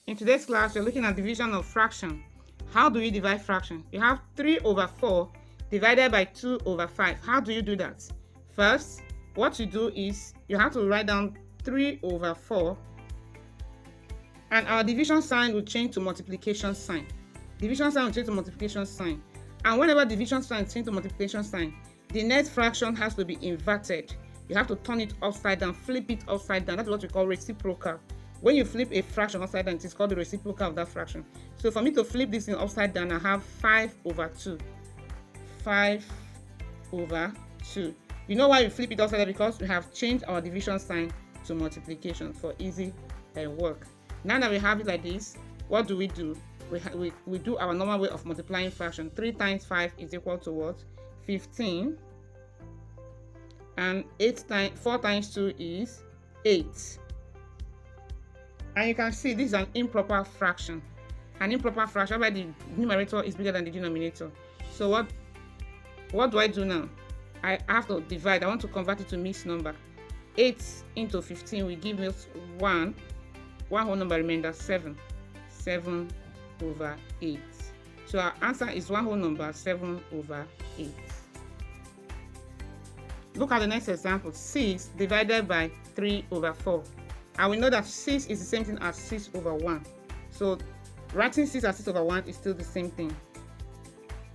In today's class, we're looking at division of fraction. How do you divide fraction? You have 3 over 4 divided by 2 over 5. How do you do that? First, what you do is you have to write down 3 over 4, and our division sign will change to multiplication sign. Division sign will change to multiplication sign. And whenever division sign change to multiplication sign, the next fraction has to be inverted. You have to turn it upside down, flip it upside down. That's what we call reciprocal. When you flip a fraction upside down, it is called the reciprocal of that fraction. So for me to flip this thing upside down, I have 5 over 2. 5 over 2. You know why we flip it upside down? Because we have changed our division sign to multiplication for easy work. Now that we have it like this, what do? We do our normal way of multiplying fraction. 3 times 5 is equal to what? 15. And 4 times 2 is 8. And you can see this is an improper fraction. An improper fraction where the numerator is bigger than the denominator. So what do I do now? I have to divide. I want to convert it to mixed number. 8 into 15 will give me 1 whole number remainder 7. 7 over 8. So our answer is 1 whole number 7 over 8. Look at the next example. 6 divided by 3 over 4. And we know that 6 is the same thing as 6 over 1. So writing 6 as 6 over 1 is still the same thing.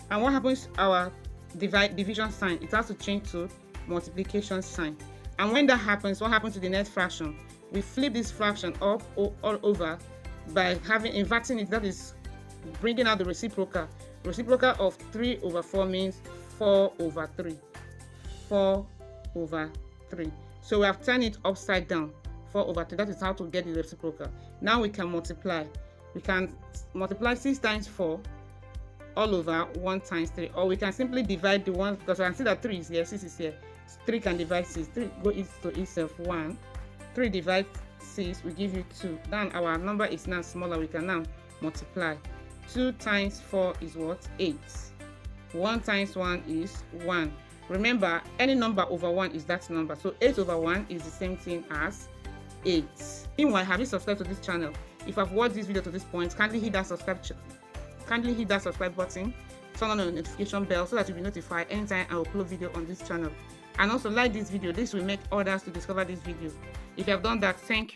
And what happens to our division sign? It has to change to multiplication sign. And when that happens, what happens to the next fraction? We flip this fraction up or all over by inverting it. That is bringing out the reciprocal. Reciprocal of 3 over 4 means 4 over 3. 4 over 3. So we have turned it upside down. 4 over 3. That is how to get the reciprocal. Now we can multiply. We can multiply 6 times 4 all over 1 times 3. Or we can simply divide the 1, because I can see that 3 is here, 6 is here. 3 can divide 6. 3 go each to itself 1. 3 divide 6 will give you 2. Then our number is now smaller. We can now multiply. 2 times 4 is what? 8. 1 times 1 is 1. Remember, any number over 1 is that number. So 8 over 1 is the same thing as 8. Meanwhile, have you subscribed to this channel? If I've watched this video to this point, kindly hit that subscribe button, turn on the notification bell so that you'll be notified anytime I upload video on this channel. And also like this video. This will make others to discover this video. If you have done that, thank you.